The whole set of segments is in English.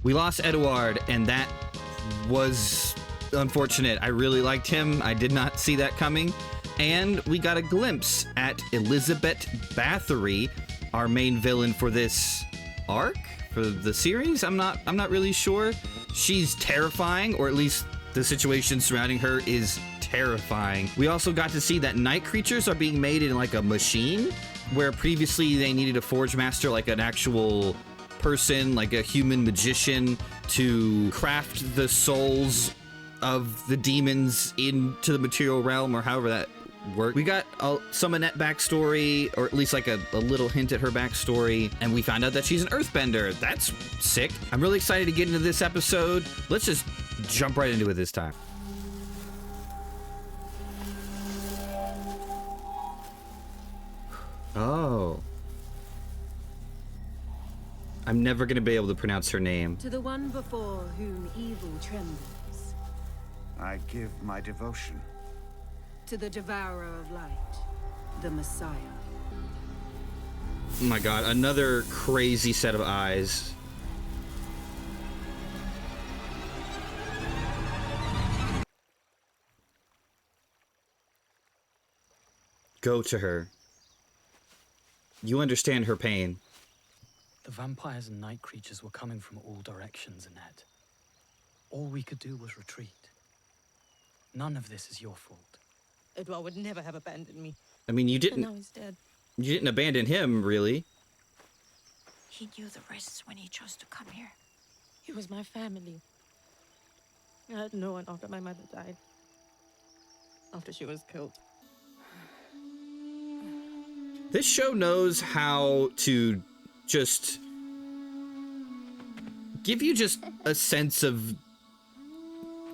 We lost Edouard, and that was unfortunate. I really liked him. I did not see that coming. And we got a glimpse at Elizabeth Bathory, our main villain for this arc, for the series. I'm not really sure. She's terrifying, or at least the situation surrounding her is terrifying. We also got to see that night creatures are being made in like a machine, where previously they needed a forge master, like an actual person, like a human magician, to craft the souls of the demons into the material realm, or however that worked. We got some Annette backstory, or at least like a little hint at her backstory, and we found out that she's an earthbender. That's sick. I'm really excited to get into this episode. Let's just jump right into it this time. Oh. I'm never gonna be able to pronounce her name. To the one before whom evil trembles. I give my devotion. To the devourer of light, the Messiah. Oh my god, another crazy set of eyes. Go to her. You understand her pain. The vampires and night creatures were coming from all directions, Annette. All we could do was retreat. None of this is your fault. Edouard would never have abandoned me. I mean, you And didn't. now he's dead. You didn't abandon him, really. He knew the risks when he chose to come here. He was my family. I had no one after my mother died. After she was killed. This show knows how to just give you just a sense of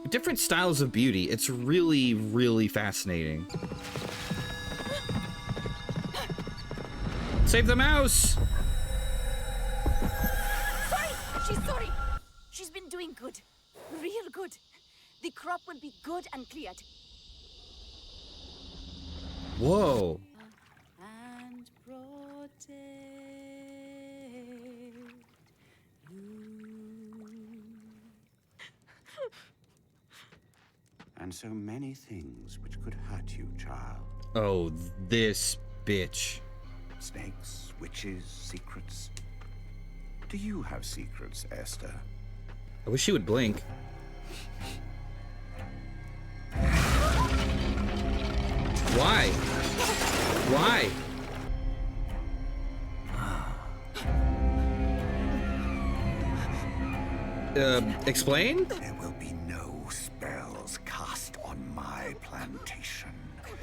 different styles of beauty. It's really, really fascinating. Save the mouse! Sorry! She's sorry! She's been doing good. Real good. The crop will be good and cleared. Whoa. And protect you. And so many things which could hurt you, child. Oh, this bitch. Snakes, witches, secrets. Do you have secrets, Esther? I wish she would blink. Why? Why? Explain? There will be no spells cast on my plantation.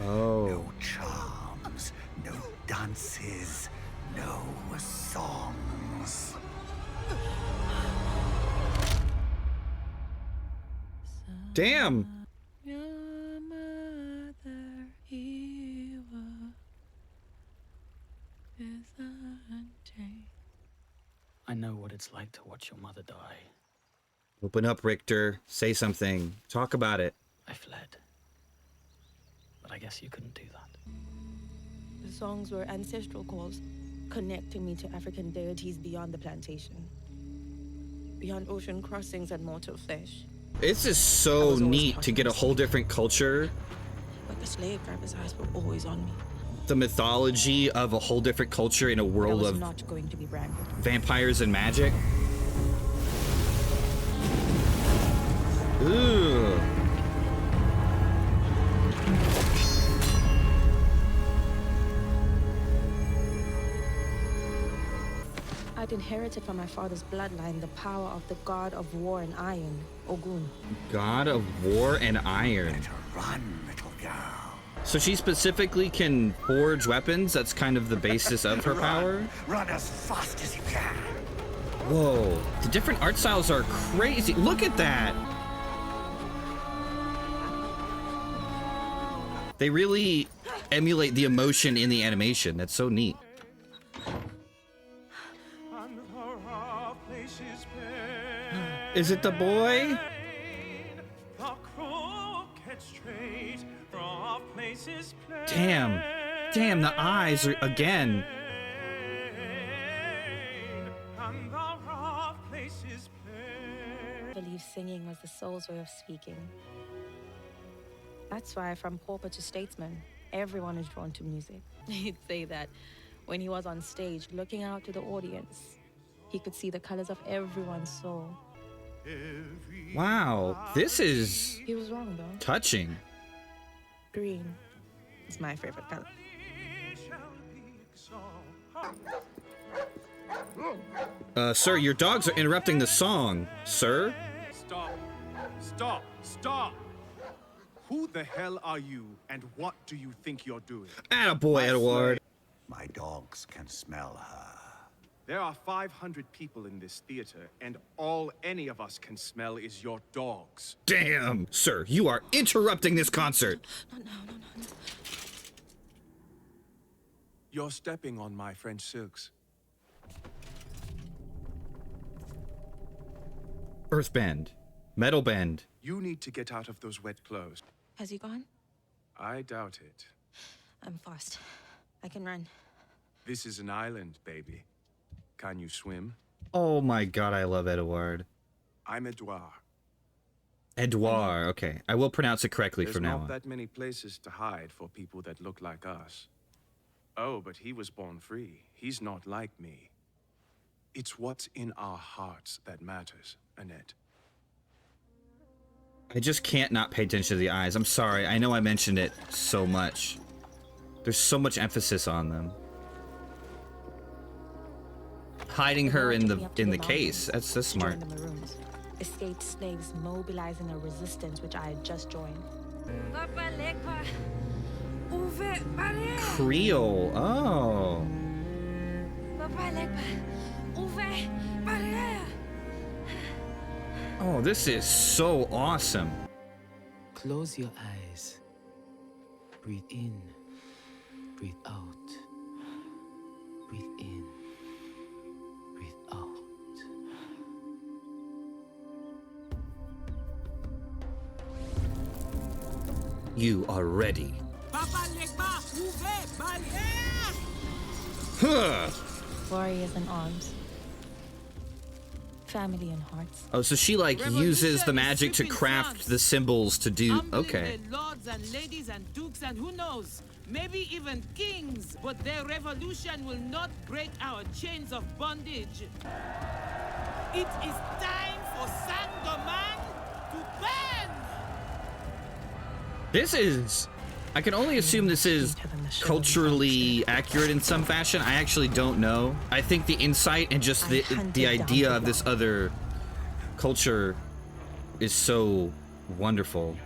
Oh. No charms, no dances, no songs. Damn. Your mother evil is unchained. I know what it's like to watch your mother die. Open up, Richter. Say something. Talk about it. I fled. But I guess you couldn't do that. The songs were ancestral calls, connecting me to African deities beyond the plantation. Beyond ocean crossings and mortal flesh. It's just so neat to get a whole different culture. But the slave driver's eyes were always on me. The mythology of a whole different culture in a world I was of not going to be branded. vampires and magic. Ooh. I'd inherited from my father's bloodline the power of the god of war and iron, Ogun. God of War and Iron. Better run, little girl. So she specifically can forge weapons? That's kind of the basis of her power? Run as fast as you can. Whoa. The different art styles are crazy. Look at that. They really emulate the emotion in the animation. That's so neat. Is it the boy? Damn. Damn, the eyes are again. singing was the soul's way of speaking. That's why, from pauper to statesman, everyone is drawn to music. He'd say that when he was on stage, looking out to the audience, he could see the colors of everyone's soul. Wow, this is He was wrong, though. touching. Green is my favorite color. Sir, your dogs are interrupting the song, sir. Stop! Stop! Stop! Who the hell are you, and what do you think you're doing? Attaboy, Edward. My dogs can smell her. There are 500 people in this theater, and all any of us can smell is your dogs. Damn, sir, you are interrupting this concert. No. You're stepping on my French silks. Earthbend. Metalbend. You need to get out of those wet clothes. Has he gone? I doubt it. I'm fast. I can run. This is an island, baby. Can you swim? Oh my god, I love Edward. I'm Edouard. Edouard, okay. I will pronounce it correctly There's from now not on. that many places to hide for people that look like us. Oh, but he was born free. He's not like me. It's what's in our hearts that matters, Annette. I just can't not pay attention to the eyes. I'm sorry. I know I mentioned it so much. There's so much emphasis on them. Hiding her in the case. That's smart. The Maroons. Escaped slaves mobilizing a resistance which I had just joined. Creole. Oh. Oh, this is so awesome. Close your eyes. Breathe in. Breathe out. Breathe in. Breathe out. You are ready. Huh. Warriors in arms. Family in hearts. Oh, so she like uses the magic to craft the symbols to do. Okay. Lords and ladies and dukes and who knows, maybe even kings, but their revolution will not break our chains of bondage. It is time for Saint-Domingue to burn! This is... I can only assume this is culturally accurate in some fashion. I actually don't know. I think the insight and just the idea of this other culture is so wonderful.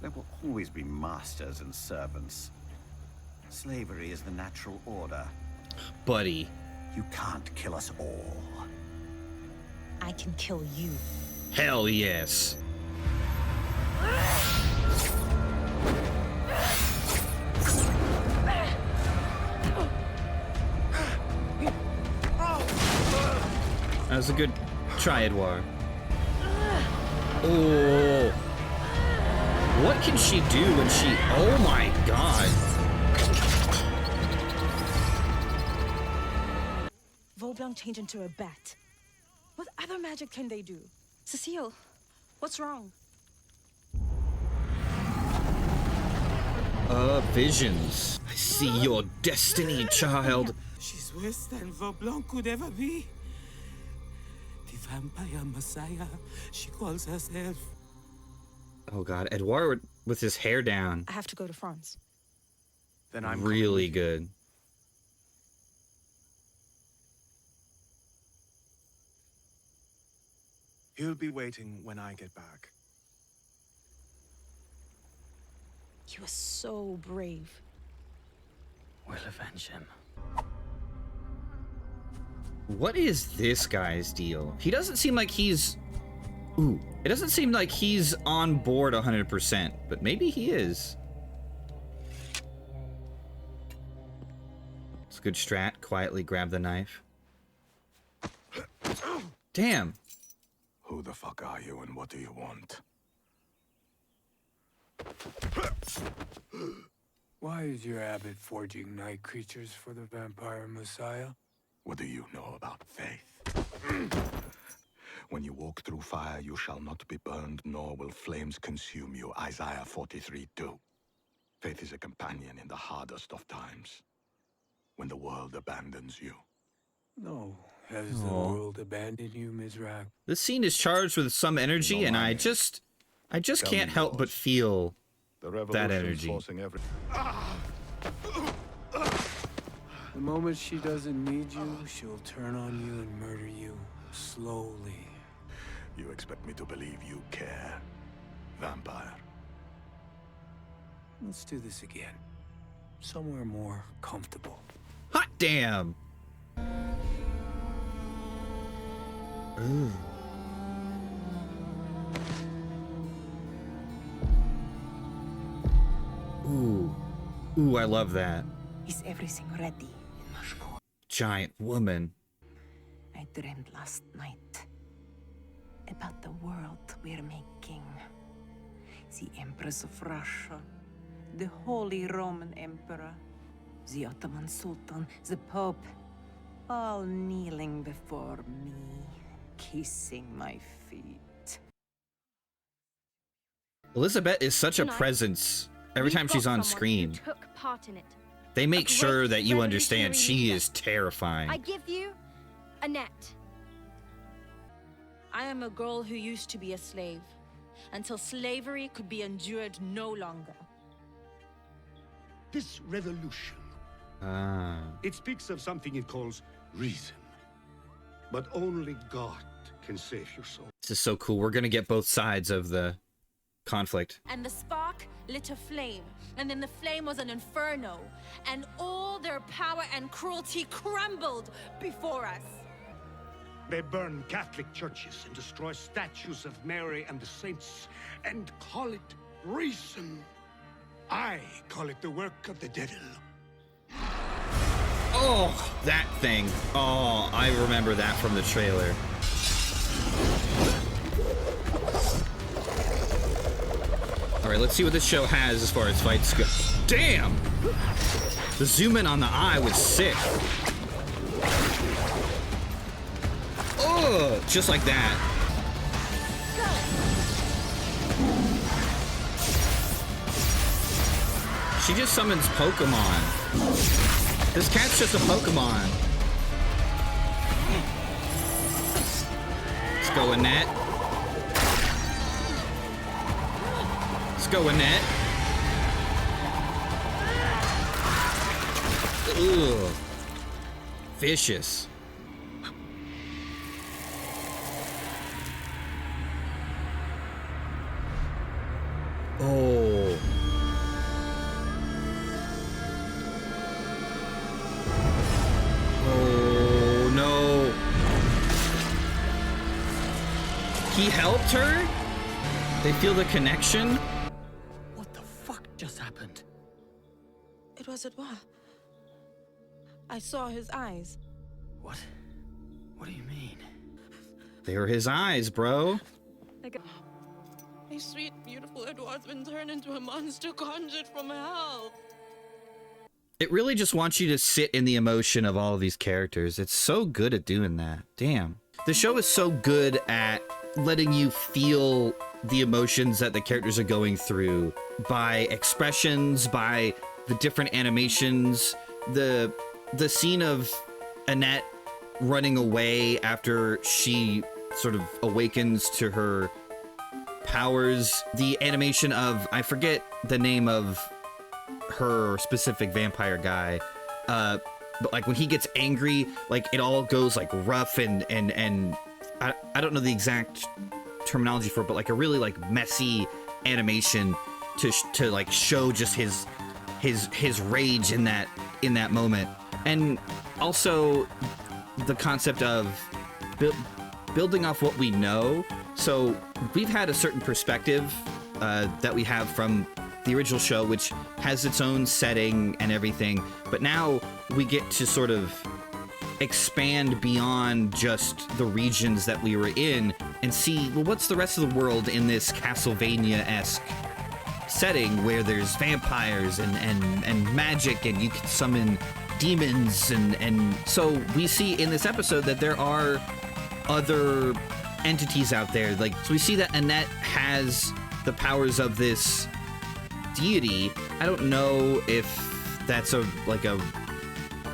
There will always be masters and servants. Slavery is the natural order. Buddy. You can't kill us all. I can kill you. Hell yes. That was a good try, Edouard. Oh. What can she do when she... Oh my god. Vaublanc changed into a bat. What other magic can they do? Cecile, what's wrong? Visions. I see your destiny, child. She's worse than Vaublanc could ever be. The vampire messiah, she calls herself. Oh god, Edouard with his hair down. I have to go to France. Then I'm really good. He'll be waiting when I get back. You are so brave. We'll avenge him. What is this guy's deal? He doesn't seem like he's... Ooh. It doesn't seem like he's on board 100%, but maybe he is. It's a good strat. Quietly grab the knife. Damn. Who the fuck are you and what do you want? Why is your abbot forging night creatures for the vampire messiah? What do you know about faith? When you walk through fire, you shall not be burned, nor will flames consume you. Isaiah 43:2. Faith is a companion in the hardest of times, when the world abandons you. No. Has the world abandoned you, Mizrak? This scene is charged with some energy, and I just can't help but feel that energy. The moment she doesn't need you, she'll turn on you and murder you slowly. You expect me to believe you care, vampire? Let's do this again. Somewhere more comfortable. Hot damn! Ooh. Ooh. Ooh, I love that. Is everything ready in Moscow? Giant woman. I dreamed last night about the world we're making. The Empress of Russia, the Holy Roman Emperor, the Ottoman Sultan, the Pope, all kneeling before me, kissing my feet. Elizabeth is such a presence every time she's on screen. Took part in it. They make sure that you understand she is terrifying. I give you Annette. I am a girl who used to be a slave, until slavery could be endured no longer. This revolution, it speaks of something it calls reason. But only God can save your soul. This is so cool. We're gonna get both sides of the conflict. And the spark lit a flame, and then the flame was an inferno, and all their power and cruelty crumbled before us. They burn Catholic churches and destroy statues of Mary and the saints, and call it reason. I call it the work of the devil. Oh, that thing. Oh, I remember that from the trailer. All right, let's see what this show has as far as fights go. Damn! The zoom in on the eye was sick. Oh, just like that. She just summons Pokemon. This cat's just a Pokemon. Let's go, Annette. Let's go, Annette. Ugh. Vicious. Oh. Oh, no. He helped her? They feel the connection? What the fuck just happened? It was Edouard. I saw his eyes. What? What do you mean? They were his eyes, bro. My sweet, beautiful Edouard's been turned into a monster conjured from hell. It really just wants you to sit in the emotion of all of these characters. It's so good at doing that. Damn. The show is so good at letting you feel the emotions that the characters are going through by expressions, by the different animations. The scene of Annette running away after she sort of awakens to her powers. The animation of, I forget the name of her specific vampire guy, but like when he gets angry, like it all goes like rough and I don't know the exact terminology for it, but like a really like messy animation to like show just his rage in that moment. And also the concept of building off what we know. So we've had a certain perspective that we have from the original show, which has its own setting and everything, but now we get to sort of expand beyond just the regions that we were in and see, well, what's the rest of the world in this Castlevania-esque setting where there's vampires and magic and you can summon demons, and so we see in this episode that there are other entities out there. Like, so we see that Annette has the powers of this deity. I don't know if that's a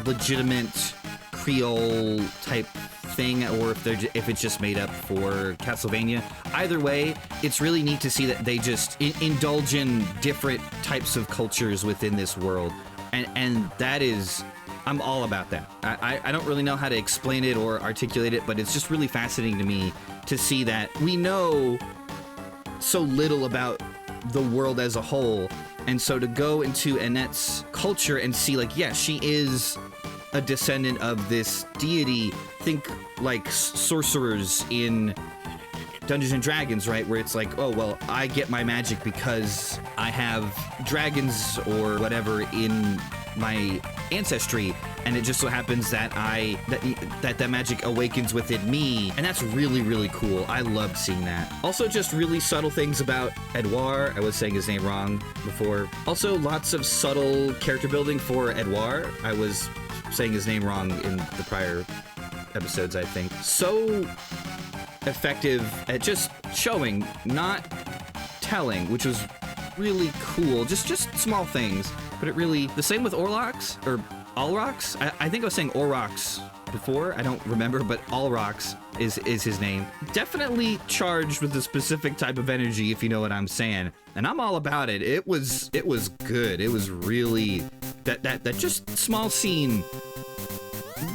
legitimate Creole type thing, or if it's just made up for Castlevania. Either way, it's really neat to see that they just indulge in different types of cultures within this world, and that is, I'm all about that. I don't really know how to explain it or articulate it, but it's just really fascinating to me to see that we know so little about the world as a whole, and so to go into Annette's culture and see, like, yeah, she is a descendant of this deity. Think like sorcerers in Dungeons and Dragons, right? Where it's like, oh, well, I get my magic because I have dragons or whatever in my ancestry, and it just so happens that that magic awakens within me, and that's really, really cool. I loved seeing that. Also, just really subtle things about Edouard. I was saying his name wrong before. Also, lots of subtle character building for Edouard. I was saying his name wrong in the prior episodes, I think. So effective at just showing, not telling, which was really cool. Just small things, but it really, the same with Orlox, or Alrox. I think I was saying Orox before, I don't remember, but Alrox is his name. Definitely charged with a specific type of energy, if you know what I'm saying, and I'm all about it. It was good. It was really, that just small scene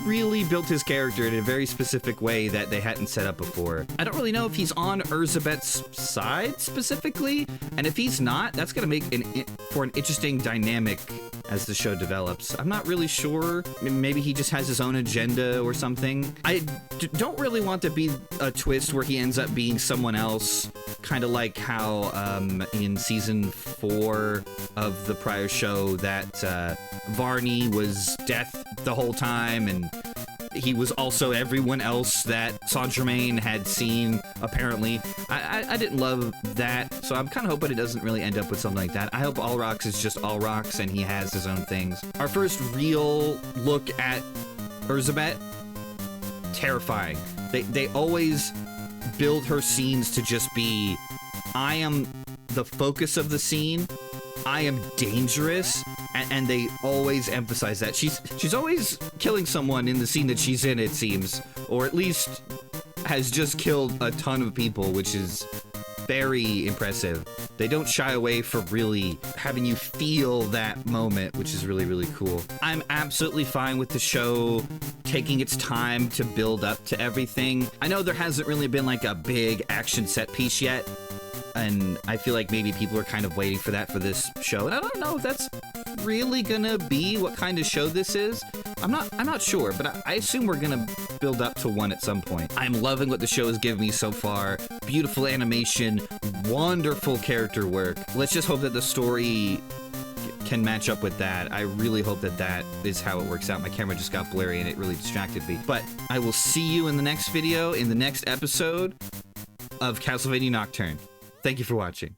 really built his character in a very specific way that they hadn't set up before. I don't really know if he's on Erzsébet's side specifically, and if he's not, that's gonna make for an interesting dynamic as the show develops. I'm not really sure. Maybe he just has his own agenda or something. I don't really want to be a twist where he ends up being someone else, kind of like how in season 4 of the prior show that Varney was Death the whole time, and he was also everyone else that Saint-Germain had seen, apparently. I didn't love that, so I'm kind of hoping it doesn't really end up with something like that. I hope Alrox is just Alrox and he has his own things. Our first real look at Erzsébet, terrifying. They always build her scenes to just be, I am the focus of the scene, I am dangerous, and they always emphasize that. She's always killing someone in the scene that she's in, it seems, or at least has just killed a ton of people, which is very impressive. They don't shy away from really having you feel that moment, which is really, really cool. I'm absolutely fine with the show taking its time to build up to everything. I know there hasn't really been like a big action set piece yet, and I feel like maybe people are kind of waiting for that for this show, and I don't know if that's really gonna be what kind of show this is. I'm not sure, but I assume we're gonna build up to one at some point. I'm loving what the show has given me so far. Beautiful animation, wonderful character work. Let's just hope that the story can match up with that. I really hope that that is how it works out. My camera just got blurry and it really distracted me. But I will see you in the next video, in the next episode of Castlevania Nocturne. Thank you for watching.